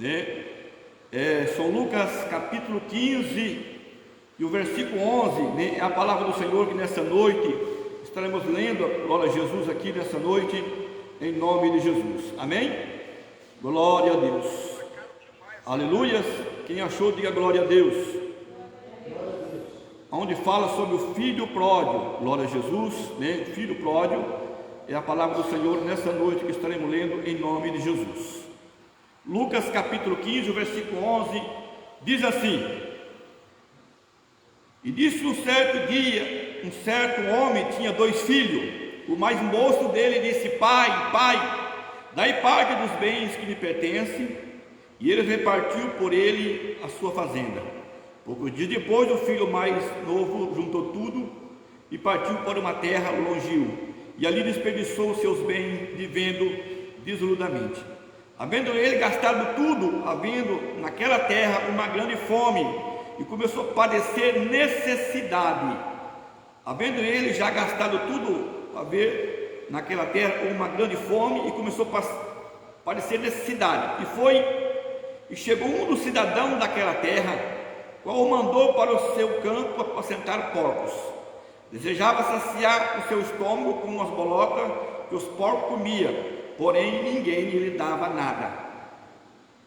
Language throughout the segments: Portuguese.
né? São Lucas capítulo 15 e o versículo 11, né? É a palavra do Senhor que nessa noite estaremos lendo. Glória a Jesus aqui nessa noite, em nome de Jesus, amém? Glória a Deus, aleluias. Quem achou, diga glória a Deus. Onde fala sobre o filho pródigo, glória a Jesus, né? O filho pródigo é a palavra do Senhor nessa noite que estaremos lendo em nome de Jesus. Lucas capítulo 15, o versículo 11 diz assim: e disse um certo dia, um certo homem tinha 2 filhos. O mais moço dele disse: pai, dai parte dos bens que me pertencem. E ele repartiu por ele a sua fazenda. Poucos dias depois, o filho mais novo juntou tudo e partiu para uma terra longínqua, e ali desperdiçou os seus bens, vivendo dissolutamente. Havendo ele gastado tudo, havendo naquela terra uma grande fome, e começou a padecer necessidade. Havendo ele já gastado tudo, haver naquela terra uma grande fome, e começou a padecer necessidade. E chegou um dos cidadãos daquela terra, qual o mandou para o seu campo apacentar porcos. Desejava saciar o seu estômago com as bolotas que os porcos comiam, porém ninguém lhe dava nada.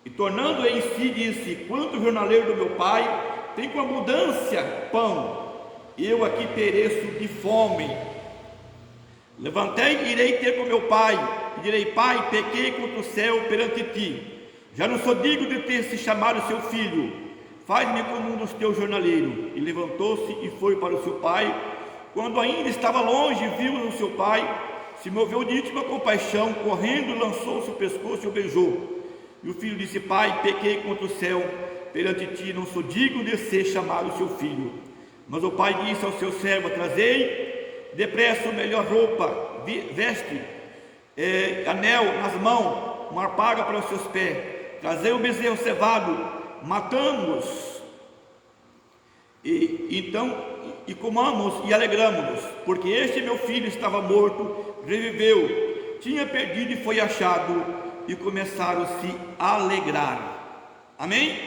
E tornando em si, disse: quanto jornaleiro do meu pai tem com abundância pão, eu aqui pereço de fome. Levantei e irei ter com meu pai, e direi: pai, pequei contra o céu perante ti, já não sou digno de ter se chamado seu filho, faz-me como um dos teus jornaleiros. E levantou-se e foi para o seu pai. Quando ainda estava longe, viu o seu pai, se moveu de íntima compaixão, correndo, lançou-se o pescoço e o beijou. E o filho disse: pai, pequei contra o céu perante ti, não sou digno de ser chamado seu filho. Mas o pai disse ao seu servo: trazei depressa a melhor roupa, veste, anel nas mãos, uma arpaga para os seus pés, trazei o bezerro cevado, matamos-nos, e comamos e alegramos-nos, porque este meu filho estava morto, reviveu, tinha perdido e foi achado, e começaram a se alegrar. Amém?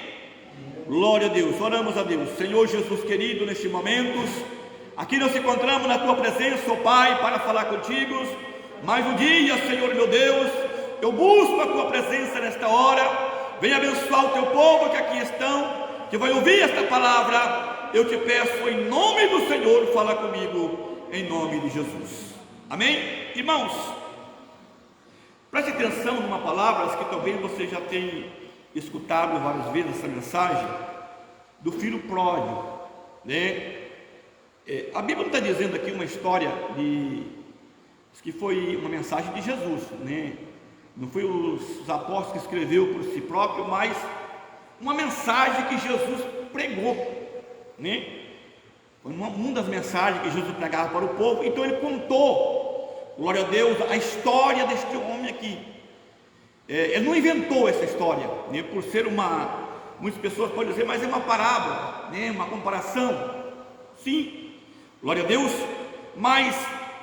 Glória a Deus. Oramos a Deus. Senhor Jesus querido, neste momento aqui nós nos encontramos na tua presença, ó Pai, para falar contigo. Mais um dia, Senhor meu Deus, eu busco a tua presença nesta hora. Venha abençoar o teu povo que aqui estão, que vai ouvir esta palavra. Eu te peço em nome do Senhor, fala comigo em nome de Jesus. Amém? Irmãos, preste atenção numa palavra que talvez você já tenha escutado várias vezes, essa mensagem do filho pródigo, né? A Bíblia não está dizendo aqui uma história que foi uma mensagem de Jesus, né? Não foi os apóstolos que escreveu por si próprio, mas uma mensagem que Jesus pregou, né? Foi uma das mensagens que Jesus pregava para o povo. Então ele contou, glória a Deus, a história deste homem aqui. Ele não inventou essa história, né? Por ser muitas pessoas podem dizer, mas é uma parábola, né? Uma comparação. Sim, glória a Deus. Mas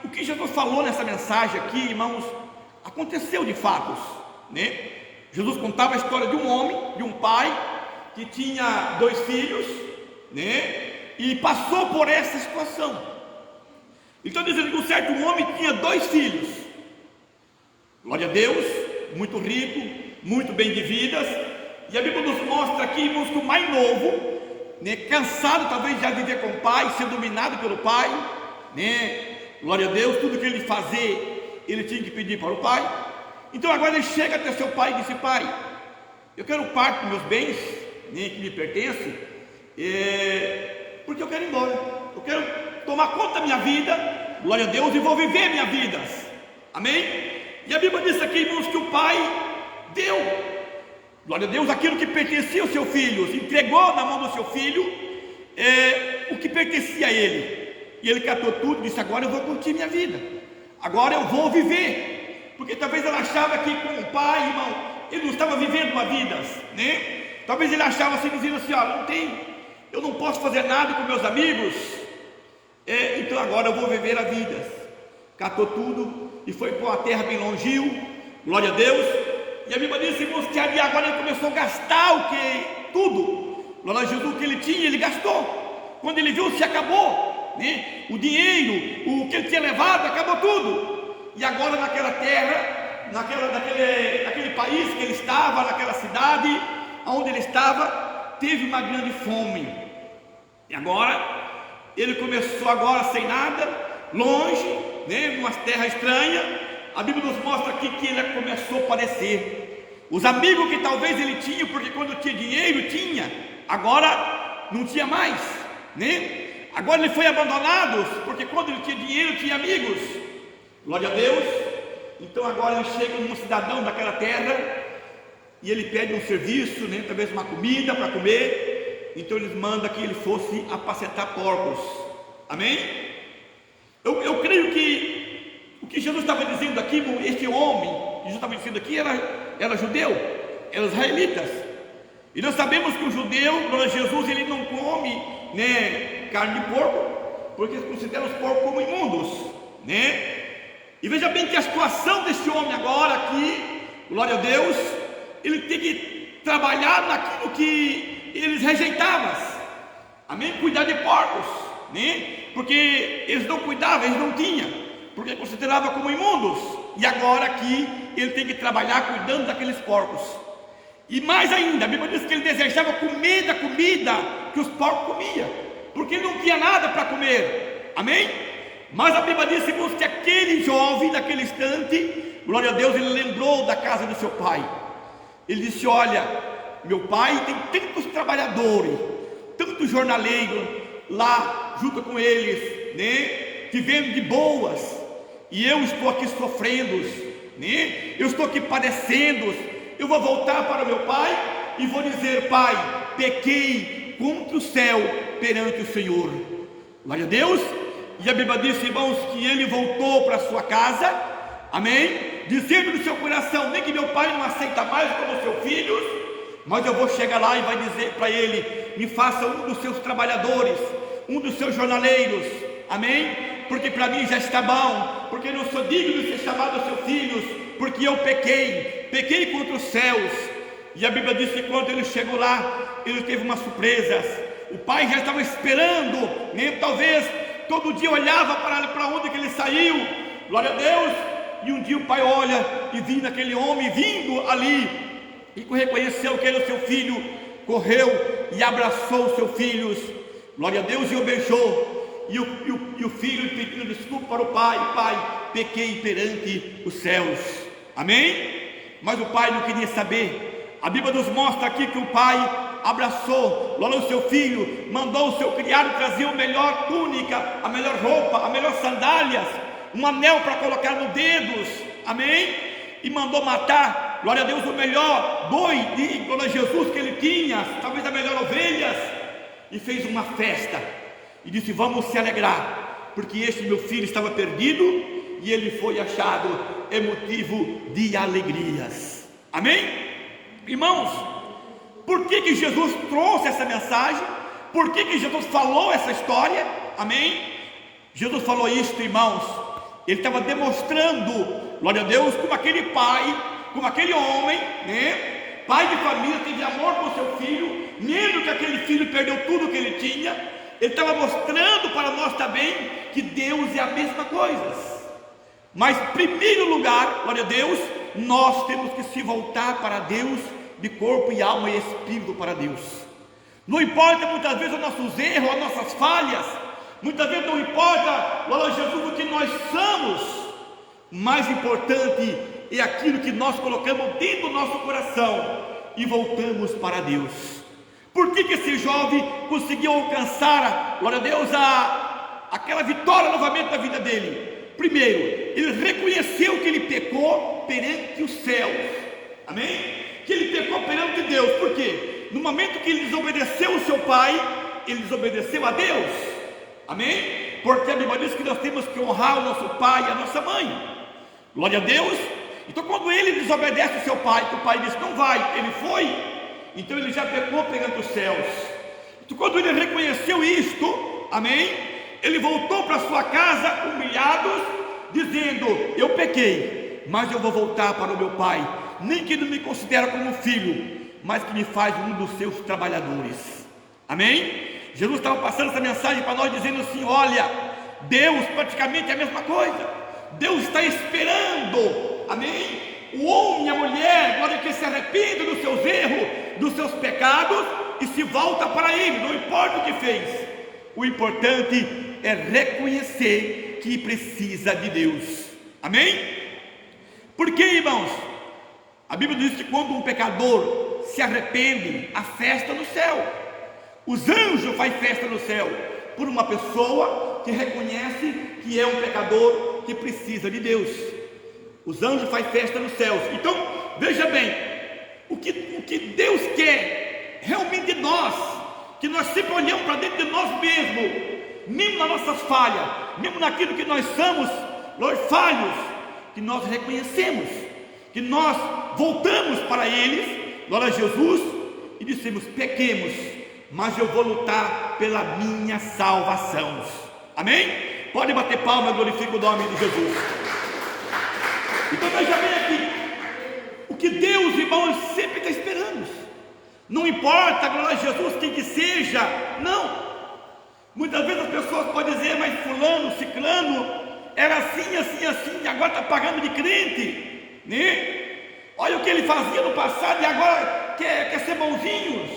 o que Jesus falou nessa mensagem aqui, irmãos, aconteceu de fatos, né? Jesus contava a história de um homem, de um pai que tinha 2 filhos, né? E passou por essa situação. Então dizendo que um certo homem tinha 2 filhos, glória a Deus, muito rico, muito bem de vidas. E a Bíblia nos mostra aqui, irmãos, que o mais novo, né, cansado talvez já de viver com o pai, ser dominado pelo pai, né? Glória a Deus, tudo que ele fazer, ele tinha que pedir para o pai. Então agora ele chega até seu pai e disse: pai, eu quero parte dos meus bens, né, que me pertencem, porque eu quero ir embora, eu quero tomar conta da minha vida, glória a Deus, e vou viver minha vida. Amém? E a Bíblia diz aqui, irmãos, que o pai deu, glória a Deus, aquilo que pertencia ao seu filho, entregou na mão do seu filho o que pertencia a ele. E ele catou tudo e disse: agora eu vou curtir minha vida, agora eu vou viver. Porque talvez ele achava que com o pai, irmão, ele não estava vivendo uma vida, né? Talvez ele achava assim, dizendo assim: ó, eu não posso fazer nada com meus amigos, então agora eu vou viver a vida. Catou tudo e foi para uma terra bem longínqua, glória a Deus. E a Bíblia diz, irmãos, que ali agora ele começou a gastar tudo. Glória a Jesus, o que ele tinha, ele gastou. Quando ele viu, se acabou, né? O dinheiro, o que ele tinha levado, acabou tudo. E agora naquela terra, naquele país que ele estava, naquela cidade onde ele estava, teve uma grande fome. E agora ele começou agora sem nada, longe, né, numa terra estranha. A Bíblia nos mostra aqui que ele começou a padecer. Os amigos que talvez ele tinha, porque quando tinha dinheiro tinha, agora não tinha mais, né? Agora ele foi abandonado, porque quando ele tinha dinheiro tinha amigos. Glória a Deus. Então agora ele chega um cidadão daquela terra e ele pede um serviço, né, talvez uma comida para comer. Então eles mandam que ele fosse apacentar porcos. Amém? Eu creio que o que Jesus estava dizendo aqui, este homem, que Jesus estava dizendo aqui, era judeu, eram israelitas. E nós sabemos que o judeu, glória a Jesus, ele não come, né, carne de porco, porque eles consideram os porcos como imundos, né? E veja bem que a situação deste homem agora aqui, glória a Deus, ele tem que trabalhar naquilo que eles rejeitavam. Amém? Cuidar de porcos, né? Porque eles não cuidavam, eles não tinham, porque considerava como imundos. E agora aqui ele tem que trabalhar cuidando daqueles porcos. E mais ainda, a Bíblia diz que ele desejava comer da comida que os porcos comiam, porque ele não tinha nada para comer. Amém? Mas a Bíblia diz, irmãos, que aquele jovem naquele instante, glória a Deus, ele lembrou da casa do seu pai. Ele disse: olha, meu pai tem tantos trabalhadores, tantos jornaleiros lá junto com eles, né, vivendo de boas, e eu estou aqui sofrendo, né? Eu estou aqui padecendo. Eu vou voltar para meu pai e vou dizer: pai, pequei contra o céu perante o Senhor. Glória a Deus. E a Bíblia diz, irmãos, que ele voltou para sua casa, amém, dizendo no seu coração: nem que meu pai não aceita mais como seu filho, mas eu vou chegar lá e vai dizer para ele: me faça um dos seus trabalhadores, um dos seus jornaleiros, amém, porque para mim já está bom, porque eu não sou digno de ser chamado seus filhos, porque eu pequei contra os céus. E a Bíblia diz que quando ele chegou lá, ele teve uma surpresa. O pai já estava esperando, né? Talvez todo dia olhava para onde que ele saiu, glória a Deus. E um dia o pai olha e viu aquele homem vindo ali, e reconheceu que era o seu filho, correu e abraçou os seus filhos, glória a Deus, e o beijou. E o filho pedindo desculpa para o pai: pai, pequei perante os céus, amém? Mas o pai não queria saber. A Bíblia nos mostra aqui que o pai abraçou, glória ao seu filho, mandou o seu criado trazer a melhor túnica, a melhor roupa, a melhor sandálias, um anel para colocar nos dedos, amém? E mandou matar, glória a Deus, o melhor boi, glória a Jesus, que ele tinha, talvez a melhor ovelhas, e fez uma festa, e disse: vamos se alegrar, porque este meu filho estava perdido, e ele foi achado. É motivo de alegrias, amém? Irmãos, por que Jesus trouxe essa mensagem? Por que Jesus falou essa história? Amém? Jesus falou isto, irmãos, ele estava demonstrando, glória a Deus, como aquele pai, como aquele homem, né, pai de família, teve amor por seu filho, mesmo que aquele filho perdeu tudo que ele tinha. Ele estava mostrando para nós também que Deus é a mesma coisa. Mas em primeiro lugar, glória a Deus, nós temos que se voltar para Deus de corpo e alma e espírito para Deus. Não importa muitas vezes os nossos erros, as nossas falhas, muitas vezes não importa, glória a Jesus, o que nós somos. O mais importante é aquilo que nós colocamos dentro do nosso coração e voltamos para Deus. Por que esse jovem conseguiu alcançar, glória a Deus, aquela vitória novamente na vida dele? Primeiro, ele reconheceu que ele pecou perante os céus, amém? Que ele pecou perante Deus. Por quê? No momento que ele desobedeceu o seu pai, ele desobedeceu a Deus, amém? Porque a Bíblia diz que nós temos que honrar o nosso pai e a nossa mãe, glória a Deus. Então quando ele desobedece o seu pai, que o pai disse não vai, ele foi, então ele já pecou perante os céus. Então quando ele reconheceu isto, amém, ele voltou para sua casa humilhado, dizendo: eu pequei, mas eu vou voltar para o meu pai. nem que não me considera como filho, mas que me faz um dos seus trabalhadores. Amém? Jesus estava passando essa mensagem para nós, dizendo assim: olha, Deus praticamente é a mesma coisa. Deus está esperando, amém, o homem e a mulher, glória, que se arrependam dos seus erros, dos seus pecados, e se volta para Ele, não importa o que fez. O importante é reconhecer que precisa de Deus. Amém? Porque, irmãos, a Bíblia diz que quando um pecador se arrepende, há festa no céu. Os anjos fazem festa no céu por uma pessoa que reconhece que é um pecador, que precisa de Deus. Os anjos fazem festa nos céus. Então, veja bem, o que Deus quer realmente de nós, que nós sempre olhamos para dentro de nós mesmos, mesmo nas nossas falhas, mesmo naquilo que nós somos, nós falhos, que nós reconhecemos, que nós voltamos para eles, glória a Jesus, e dissemos: pequemos, mas eu vou lutar pela minha salvação. Amém? Pode bater palma e glorifica o nome de Jesus. Então veja bem aqui, o que Deus, irmãos, sempre está esperando. Não importa, glória a Jesus, quem que seja, não. Muitas vezes as pessoas podem dizer: mas fulano, ciclano, era assim, assim, assim, e agora está pagando de crente, né? Olha o que ele fazia no passado e agora quer ser bonzinho.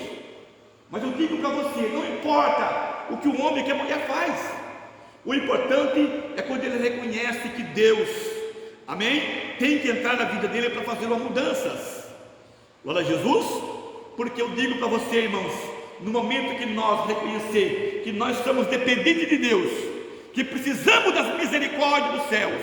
Mas eu digo para você, não importa o que o homem e que a mulher faz. O importante é quando ele reconhece que Deus, amém, tem que entrar na vida dele para fazer uma mudanças. Glória a Jesus. Porque eu digo para você, irmãos, no momento que nós reconhecer que nós somos dependentes de Deus, que precisamos das misericórdias dos céus,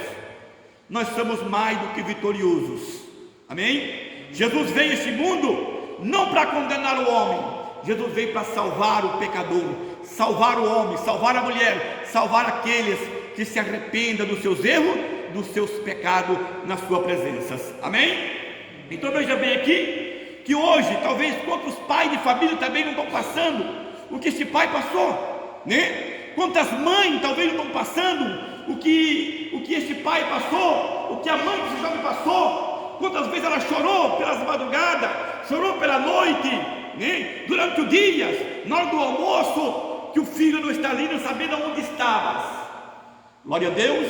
nós somos mais do que vitoriosos. Amém? Jesus veio a este mundo não para condenar o homem. Jesus veio para salvar o pecador, salvar o homem, salvar a mulher, salvar aqueles que se arrependam dos seus erros, dos seus pecados na sua presença. Amém? Então veja bem aqui, que hoje, talvez quantos pais de família também não estão passando o que esse pai passou, né? Quantas mães talvez não estão passando o que esse pai passou, o que a mãe desse jovem passou. Quantas vezes ela chorou pelas madrugadas, chorou pela noite, né? Durante o dia, na hora do almoço, que o filho não está ali, não sabendo onde estavas. Glória a Deus.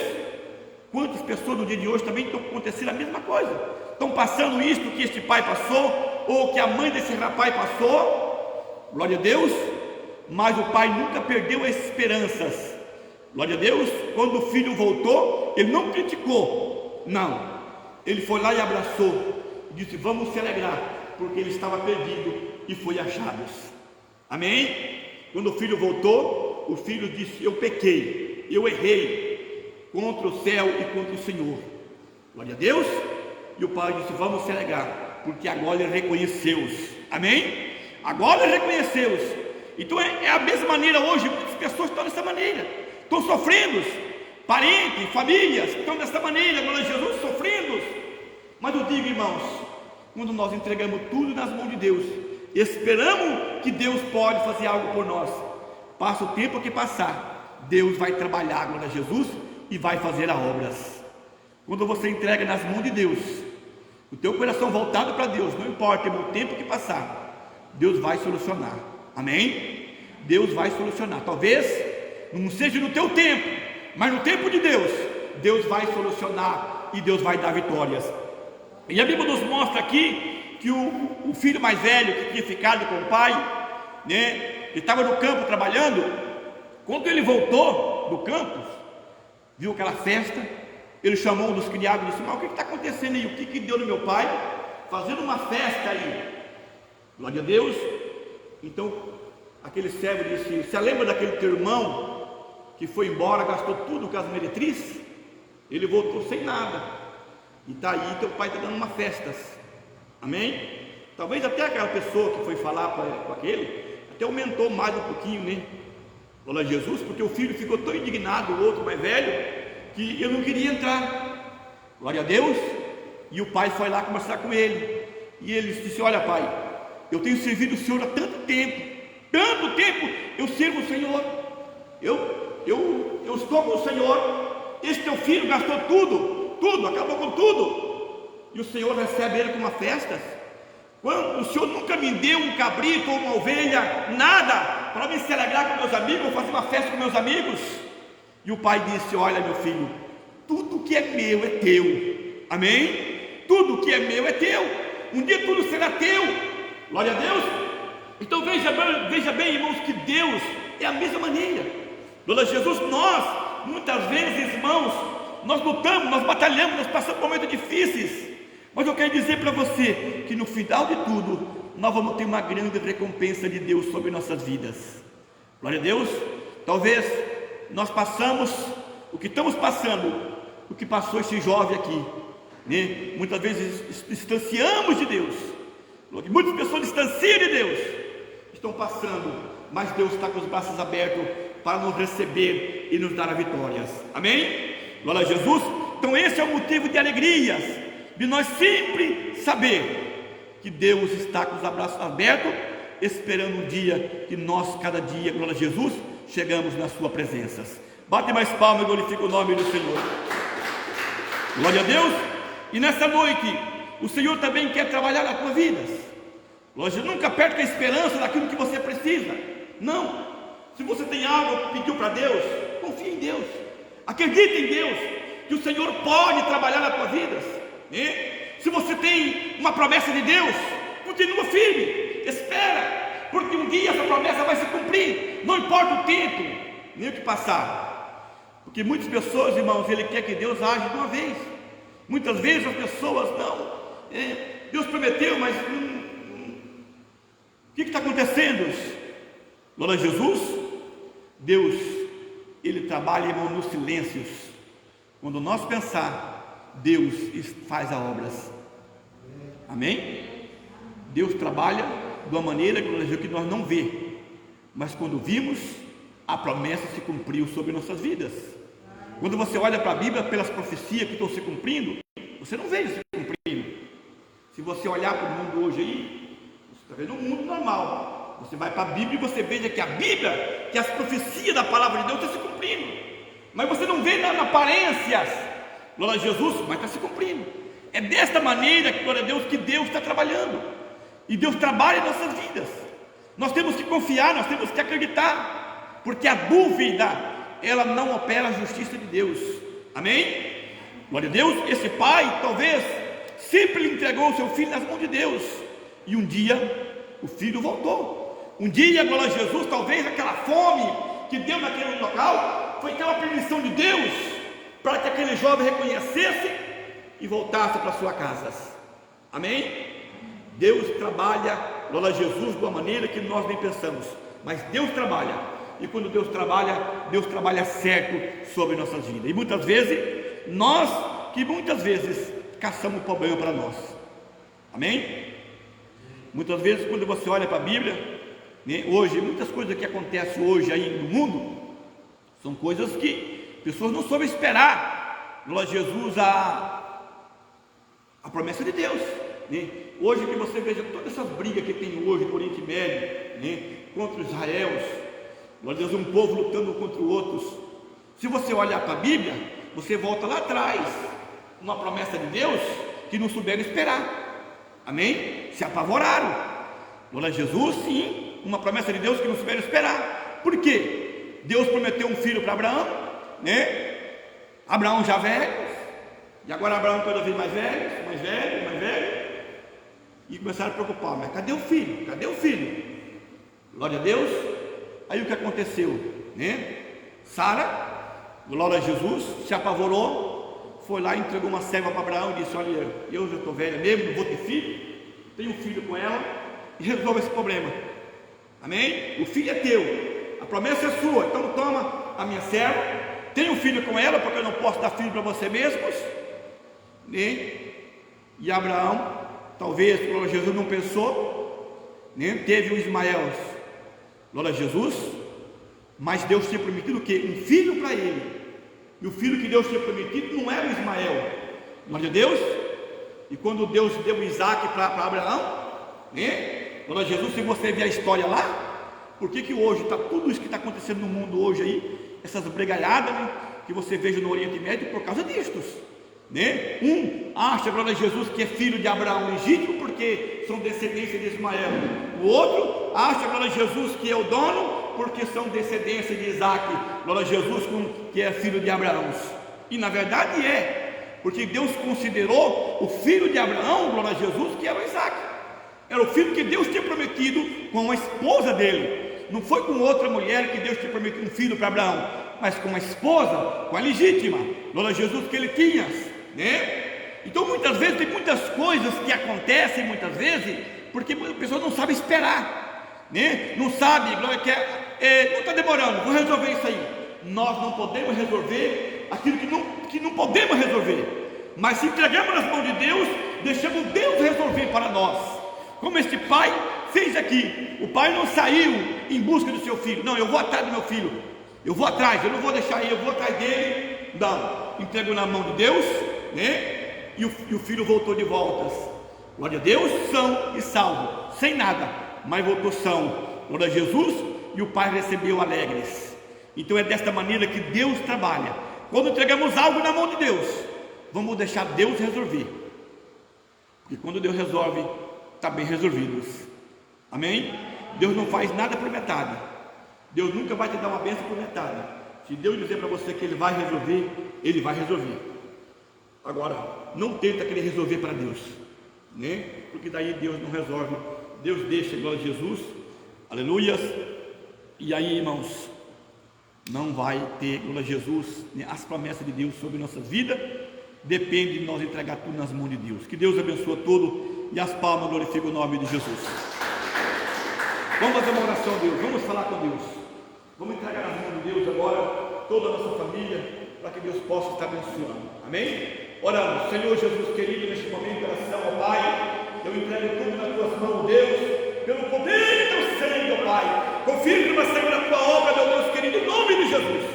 Quantas pessoas no dia de hoje também estão acontecendo a mesma coisa, estão passando isso que este pai passou, ou que a mãe desse rapaz passou. Glória a Deus. Mas o pai nunca perdeu as esperanças. Glória a Deus. Quando o filho voltou, ele não criticou, não, ele foi lá e abraçou e disse: vamos se alegrar, porque ele estava perdido e foi achado. Amém? Quando o filho voltou, o filho disse: eu pequei, eu errei contra o céu e contra o Senhor. Glória a Deus. E o pai disse: vamos se alegrar, porque agora ele reconheceu-os. Amém? Agora ele reconheceu-os. Então é a mesma maneira hoje. Muitas pessoas estão dessa maneira, estão sofrendo, parentes, famílias estão dessa maneira, glória a Jesus, sofrendo. Mas eu digo, irmãos, quando nós entregamos tudo nas mãos de Deus, esperamos que Deus pode fazer algo por nós, passa o tempo que passar, Deus vai trabalhar, glória a Jesus, e vai fazer as obras. Quando você entrega nas mãos de Deus, o teu coração voltado para Deus, não importa o tempo que passar, Deus vai solucionar. Amém? Deus vai solucionar. Talvez não seja no teu tempo, mas no tempo de Deus, Deus vai solucionar e Deus vai dar vitórias. E a Bíblia nos mostra aqui que o filho mais velho, que tinha ficado com o pai, né, ele estava no campo trabalhando. Quando ele voltou do campo, viu aquela festa, ele chamou um dos criados e disse: mas o que está acontecendo aí? O que deu no meu pai? Fazendo uma festa aí. Glória a Deus. Então aquele servo disse: você lembra daquele teu irmão que foi embora, gastou tudo com as meretrizes? Ele voltou sem nada, e está aí, teu pai está dando uma festa. Amém? Talvez até aquela pessoa que foi falar com aquele até aumentou mais um pouquinho, né? Glória a Jesus, porque o filho ficou tão indignado, o outro mais velho, que eu não queria entrar. Glória a Deus. E o pai foi lá conversar com ele, e ele disse: olha, pai, eu tenho servido o Senhor há tanto tempo eu sirvo o Senhor, eu estou com o Senhor. Esse teu filho gastou tudo, acabou com tudo. e o Senhor recebe ele com uma festa? Quando o Senhor nunca me deu um cabrito ou uma ovelha, nada, para me se alegrar com meus amigos, ou fazer uma festa com meus amigos? E o pai disse: olha, meu filho, tudo que é meu é teu. Amém? Tudo que é meu é teu. Um dia tudo será teu. Glória a Deus. Então veja bem, irmãos, que Deus é a mesma maneira. Glória a Jesus. Nós, muitas vezes, irmãos, nós lutamos, nós batalhamos, nós passamos por momentos difíceis, mas eu quero dizer para você que no final de tudo nós vamos ter uma grande recompensa de Deus sobre nossas vidas. Glória a Deus. Talvez nós passamos o que estamos passando, o que passou esse jovem aqui, né? Muitas vezes distanciamos de Deus, muitas pessoas distanciam de Deus, estão passando, mas Deus está com os braços abertos para nos receber e nos dar a vitórias. Amém? Glória a Jesus. Então esse é o motivo de alegrias, de nós sempre saber que Deus está com os braços abertos, esperando um dia que nós, cada dia, glória a Jesus, chegamos na sua presença. Bate mais palmas e glorifica o nome do Senhor. Glória a Deus. E nessa noite o Senhor também quer trabalhar na tua vida. Glória, nunca perca a esperança daquilo que você precisa. Não. Se você tem algo que pediu para Deus, confie em Deus, acredite em Deus, que o Senhor pode trabalhar na tua vida. Se você tem uma promessa de Deus, continua firme, espera, porque um dia essa promessa vai se cumprir, não importa o tempo, nem o que passar. Porque muitas pessoas, irmãos, ele quer que Deus age de uma vez. Muitas vezes as pessoas, não, Deus prometeu, mas o que está acontecendo? Glória a Jesus. Deus, ele trabalha, irmão, nos silêncios. Quando nós pensar, Deus faz as obras. Amém? Deus trabalha de uma maneira que nós não vê, mas quando vimos, a promessa se cumpriu sobre nossas vidas. Quando você olha para a Bíblia, pelas profecias que estão se cumprindo, você não vê isso se cumprindo. Se você olhar para o mundo hoje aí, você está vendo um mundo normal. Você vai para a Bíblia e você veja que a Bíblia, que as profecias da palavra de Deus estão se cumprindo, mas você não vê nas aparências, glória a Jesus, mas está se cumprindo. É desta maneira, glória a Deus, que Deus está trabalhando, e Deus trabalha em nossas vidas. Nós temos que confiar, nós temos que acreditar, porque a dúvida, ela não opera a justiça de Deus. Amém? Glória a Deus. Esse pai, talvez, sempre entregou o seu filho nas mãos de Deus, e um dia o filho voltou. Um dia, glória a Jesus, talvez aquela fome que deu naquele local foi aquela permissão de Deus para que aquele jovem reconhecesse e voltasse para sua casa. Amém? Deus trabalha, glória a Jesus, de uma maneira que nós nem pensamos, mas Deus trabalha, e quando Deus trabalha certo sobre nossas vidas. E muitas vezes nós caçamos problema para nós. Amém? Muitas vezes, quando você olha para a Bíblia, né, hoje, muitas coisas que acontecem hoje aí no mundo, são coisas que pessoas não soubem esperar. Glória a Jesus, a promessa de Deus, né? Hoje que você veja todas essas brigas que tem hoje no Oriente Médio, né, contra Israel, glória a Deus, um povo lutando contra o outro. Se você olhar para a Bíblia, você volta lá atrás, uma promessa de Deus que não souberam esperar. Amém? Se apavoraram. Glória a Jesus, sim, uma promessa de Deus que não souberam esperar. Por quê? Deus prometeu um filho para Abraão, né? Abraão já velho, e agora Abraão cada vez mais velho, e começaram a preocupar, mas cadê o filho? Cadê o filho? Glória a Deus. Aí o que aconteceu, né? Sara, glória a Jesus, se apavorou, foi lá e entregou uma serva para Abraão e disse: olha, eu já estou velha mesmo, não vou ter filho, tenho um filho com ela, e resolva esse problema. Amém? O filho é teu, a promessa é sua, então toma a minha serva, tenha um filho com ela, porque eu não posso dar filho para você mesmos, né? E Abraão, talvez, glória a Jesus, não pensou, né? Teve o Ismael, glória a Jesus, mas Deus tinha prometido o quê? Um filho para ele, e o filho que Deus tinha prometido não era o Ismael, glória a Deus. E quando Deus deu Isaac para Abraão, né? Glória a Jesus, se você ver a história lá, por que hoje está tudo isso que está acontecendo no mundo hoje aí, essas brigalhadas, né, que você veja no Oriente Médio, por causa disto. né? Um acha, glória a Jesus, que é filho de Abraão legítimo, porque são descendência de Ismael. O outro acha, glória a Jesus, que é o dono, porque são descendência de Isaac, glória a Jesus, que é filho de Abraão. E na verdade porque Deus considerou o filho de Abraão, glória a Jesus, que era o Isaac. Era o filho que Deus tinha prometido com a esposa dele. Não foi com outra mulher que Deus tinha prometido um filho para Abraão, mas com a esposa, com a legítima, glória a Jesus, que ele tinha, né? Então muitas vezes tem muitas coisas que acontecem, muitas vezes, porque a pessoa não sabe esperar, né? Não sabe, glória, não está demorando, vou resolver isso aí. Nós não podemos resolver aquilo que não podemos resolver, mas se entregamos nas mãos de Deus, deixamos Deus resolver para nós, como este pai fez aqui. O pai não saiu em busca do seu filho, não, eu vou atrás do meu filho, eu vou atrás, eu não vou deixar ele, eu vou atrás dele. Não, entregou na mão de Deus, né? E o filho voltou de voltas, glória a Deus, são e salvo, sem nada, mas voltou são, glória a Jesus, e o pai recebeu alegres. Então é desta maneira que Deus trabalha. Quando entregamos algo na mão de Deus, vamos deixar Deus resolver, porque quando Deus resolve, está bem resolvido. Amém? Deus não faz nada por metade. Deus nunca vai te dar uma bênção por metade. Se Deus dizer para você que Ele vai resolver, Ele vai resolver. Agora, não tenta querer resolver para Deus, né? Porque daí Deus não resolve. Deus deixa, glória a Jesus, aleluias. E aí, irmãos, não vai ter, glória a Jesus, né? As promessas de Deus sobre nossa vida depende de nós entregar tudo nas mãos de Deus. Que Deus abençoe tudo e as palmas glorificam o nome de Jesus. Vamos fazer uma oração a Deus, vamos falar com Deus, vamos entregar nas mãos de Deus agora toda a nossa família, para que Deus possa estar abençoando. Amém? Oramos. Senhor Jesus querido, neste momento, oração ao Pai, eu entrego tudo nas tuas mãos, Deus, pelo poder do teu sangue, ó Pai. Confirma, Senhor, a tua obra, meu Deus querido, em nome de Jesus.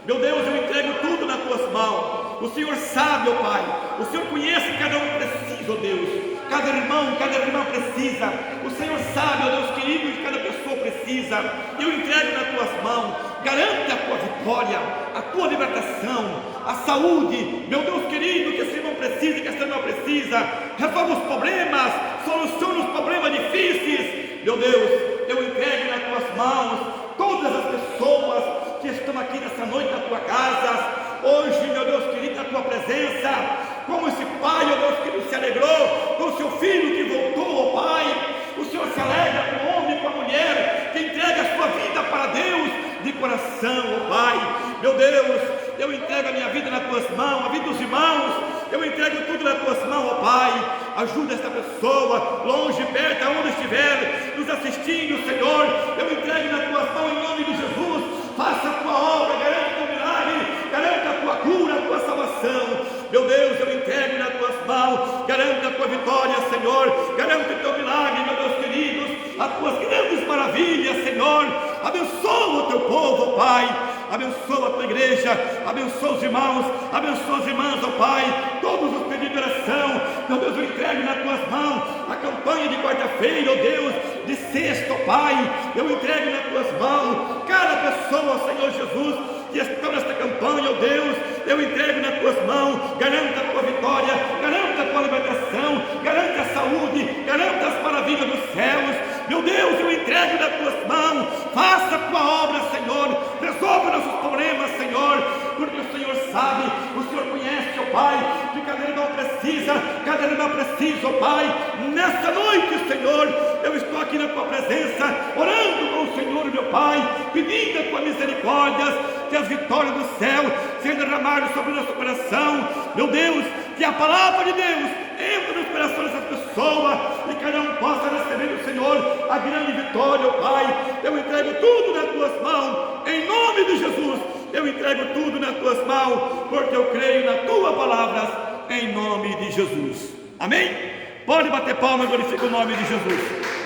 Meu Deus, eu entrego tudo nas tuas mãos. O Senhor sabe, ó Pai, o Senhor conhece cada um precisa, ó Deus. Cada irmão, cada irmã precisa. O Senhor sabe, ó Deus querido, que cada pessoa precisa. Eu entrego nas tuas mãos. Garante a tua vitória, a tua libertação, a saúde, meu Deus querido, que esse irmão precisa, que essa irmã precisa. Resolva os problemas, soluciona os problemas difíceis. Meu Deus, eu entrego nas tuas mãos todas as pessoas que estão aqui nessa noite na tua casa. Hoje, meu Deus querido, na tua presença, como esse pai, ó Deus querido, se alegrou com o seu filho que voltou, ó Pai. O Senhor se alegra com o homem e com a mulher que entrega a sua vida para Deus de coração, ó Pai. Meu Deus, eu entrego a minha vida nas tuas mãos, a vida dos irmãos, eu entrego tudo nas tuas mãos, ó Pai. Ajuda esta pessoa, longe, perto, aonde estiver, nos assistindo, Senhor. Eu entrego nas tuas mãos em nome de Jesus. Faça a tua obra, garanta o teu milagre, garanta a tua cura, a tua salvação. Meu Deus, eu entrego nas tuas mãos, garanta a tua vitória, Senhor. Garanta o teu milagre, meu Deus queridos, as tuas grandes maravilhas, Senhor. Abençoa o teu povo, ó Pai. Abençoa a tua igreja, abençoa os irmãos, abençoa as irmãs, ó Pai. Todos os pedidos de oração, meu Deus, eu entrego nas tuas mãos a campanha de quarta-feira, ó Deus, de sexta, ó Pai. Eu entrego nas tuas mãos cada pessoa, Senhor Jesus, que está nesta campanha, ó Deus. Eu entrego nas tuas mãos, garanta a tua vitória, garanta a tua libertação, garanta a saúde, garanta as maravilhas dos céus. Meu Deus, eu entrego nas tuas mãos. Faça a tua obra, Senhor. Resolva nossos problemas, Senhor, porque o Senhor sabe, o Senhor conhece, ó Pai, que cada irmão precisa, cada irmã precisa, ó Pai. Nessa noite, Senhor, eu estou aqui na tua presença, orando com o Senhor, meu Pai, pedindo a tua misericórdia, que as vitórias do céu sejam derramadas sobre o nosso coração. Meu Deus, que a palavra de Deus entre nos corações dessas pessoas e cada um possa receber do Senhor a grande vitória, ó Pai. Eu entrego tudo nas tuas mãos, em nome de Jesus. Eu entrego tudo nas tuas mãos, porque eu creio na tua palavra, em nome de Jesus. Amém? Pode bater palmas, glorifica o nome de Jesus.